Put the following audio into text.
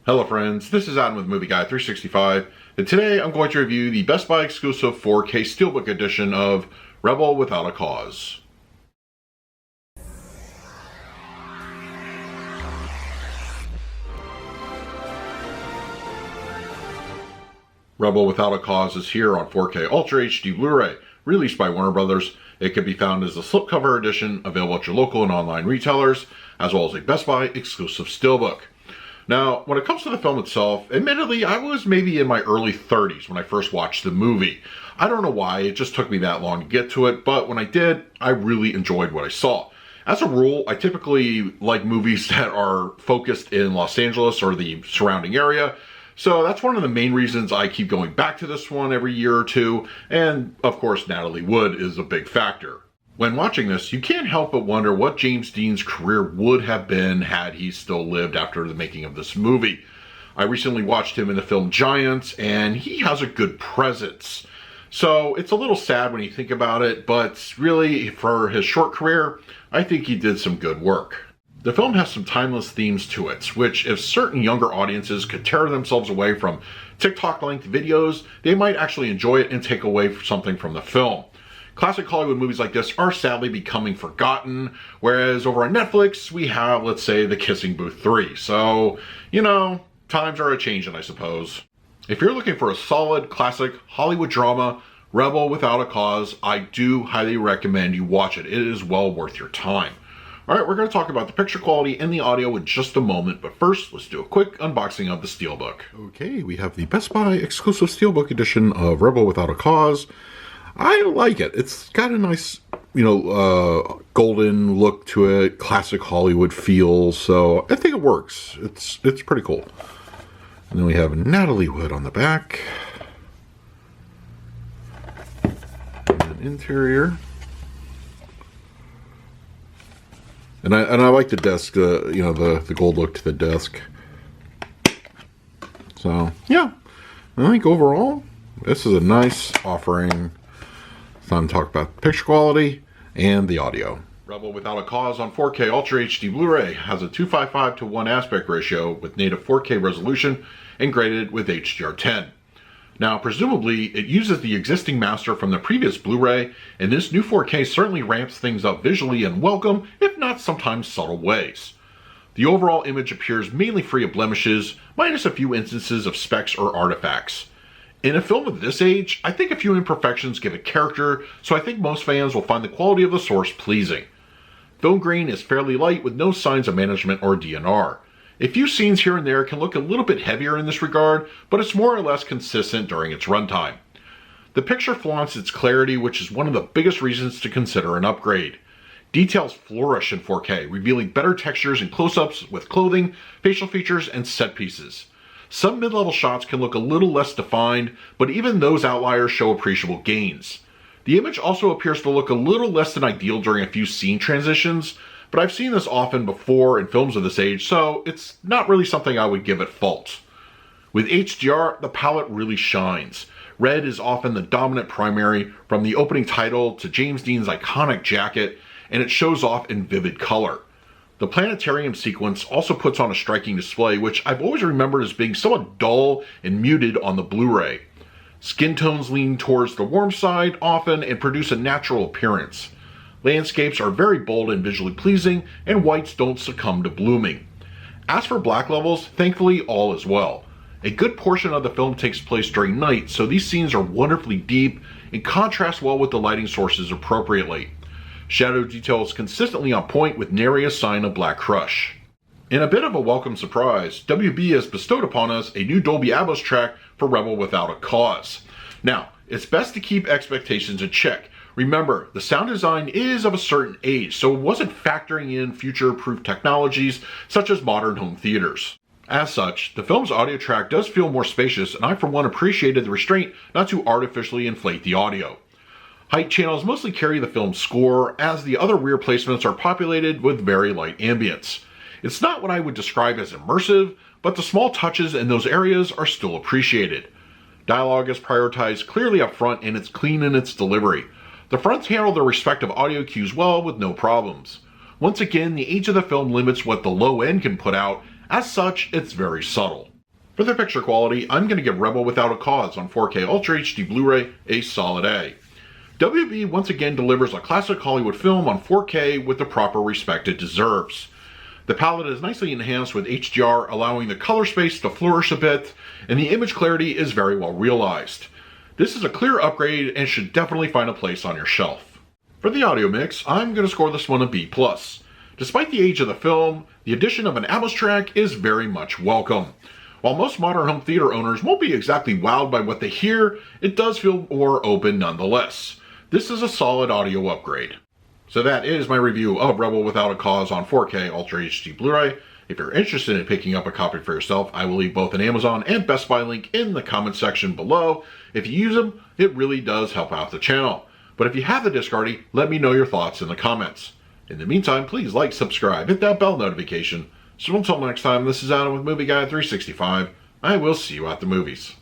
Hello friends, this is Adam with Movie Guy 365, and today I'm going to review the Best Buy exclusive 4K Steelbook edition of Rebel Without a Cause. Rebel Without a Cause is here on 4K Ultra HD Blu-ray, released by Warner Brothers. It can be found as a slipcover edition available at your local and online retailers, as well as a Best Buy exclusive Steelbook. Now, when it comes to the film itself, admittedly, I was maybe in my early 30s when I first watched the movie. I don't know why, it just took me that long to get to it, but when I did, I really enjoyed what I saw. As a rule, I typically like movies that are focused in Los Angeles or the surrounding area, so that's one of the main reasons I keep going back to this one every year or two, and of course Natalie Wood is a big factor. When watching this, you can't help but wonder what James Dean's career would have been had he still lived after the making of this movie. I recently watched him in the film Giants, and he has a good presence. So it's a little sad when you think about it, but really, for his short career, I think he did some good work. The film has some timeless themes to it, which if certain younger audiences could tear themselves away from TikTok-length videos, they might actually enjoy it and take away something from the film. Classic Hollywood movies like this are sadly becoming forgotten, whereas over on Netflix, we have, let's say, The Kissing Booth 3. So, you know, times are a-changing, I suppose. If you're looking for a solid, classic Hollywood drama, Rebel Without a Cause, I do highly recommend you watch it. It is well worth your time. Alright, we're going to talk about the picture quality and the audio in just a moment, but first, let's do a quick unboxing of the Steelbook. Okay, we have the Best Buy exclusive Steelbook edition of Rebel Without a Cause. I like it. It's got a nice, golden look to it, classic Hollywood feel, so I think it works. It's pretty cool. And then we have Natalie Wood on the back. And interior. And I like the desk, the gold look to the desk. So, yeah. I think overall, this is a nice offering. Time to talk about the picture quality and the audio. Rebel Without a Cause on 4K Ultra HD Blu-ray has a 255 to 1 aspect ratio with native 4K resolution and graded with HDR10. Now, presumably, it uses the existing master from the previous Blu-ray, and this new 4K certainly ramps things up visually in welcome, if not sometimes subtle ways. The overall image appears mainly free of blemishes, minus a few instances of specks or artifacts. In a film of this age, I think a few imperfections give it character, so I think most fans will find the quality of the source pleasing. Film grain is fairly light with no signs of management or DNR. A few scenes here and there can look a little bit heavier in this regard, but it's more or less consistent during its runtime. The picture flaunts its clarity, which is one of the biggest reasons to consider an upgrade. Details flourish in 4K, revealing better textures and close-ups with clothing, facial features, and set pieces. Some mid-level shots can look a little less defined, but even those outliers show appreciable gains. The image also appears to look a little less than ideal during a few scene transitions, but I've seen this often before in films of this age, so it's not really something I would give it fault. With HDR, the palette really shines. Red is often the dominant primary, from the opening title to James Dean's iconic jacket, and it shows off in vivid color. The planetarium sequence also puts on a striking display, which I've always remembered as being somewhat dull and muted on the Blu-ray. Skin tones lean towards the warm side often and produce a natural appearance. Landscapes are very bold and visually pleasing, and whites don't succumb to blooming. As for black levels, thankfully all is well. A good portion of the film takes place during night, so these scenes are wonderfully deep and contrast well with the lighting sources appropriately. Shadow detail is consistently on point with nary a sign of black crush. In a bit of a welcome surprise, WB has bestowed upon us a new Dolby Atmos track for Rebel Without a Cause. Now, it's best to keep expectations in check. Remember, the sound design is of a certain age, so it wasn't factoring in future-proof technologies such as modern home theaters. As such, the film's audio track does feel more spacious, and I for one appreciated the restraint not to artificially inflate the audio. Height channels mostly carry the film's score, as the other rear placements are populated with very light ambience. It's not what I would describe as immersive, but the small touches in those areas are still appreciated. Dialogue is prioritized clearly up front, and it's clean in its delivery. The fronts handle their respective audio cues well with no problems. Once again, the age of the film limits what the low end can put out. As such, it's very subtle. For the picture quality, I'm going to give Rebel Without a Cause on 4K Ultra HD Blu-ray a solid A. WB once again delivers a classic Hollywood film on 4K with the proper respect it deserves. The palette is nicely enhanced with HDR, allowing the color space to flourish a bit, and the image clarity is very well realized. This is a clear upgrade and should definitely find a place on your shelf. For the audio mix, I'm going to score this one a B+. Despite the age of the film, the addition of an Atmos track is very much welcome. While most modern home theater owners won't be exactly wowed by what they hear, it does feel more open nonetheless. This is a solid audio upgrade. So that is my review of Rebel Without a Cause on 4K Ultra HD Blu-ray. If you're interested in picking up a copy for yourself, I will leave both an Amazon and Best Buy link in the comment section below. If you use them, it really does help out the channel. But if you have the disc already, let me know your thoughts in the comments. In the meantime, please like, subscribe, hit that bell notification. So until next time, this is Adam with Movie Guide 365. I will see you at the movies.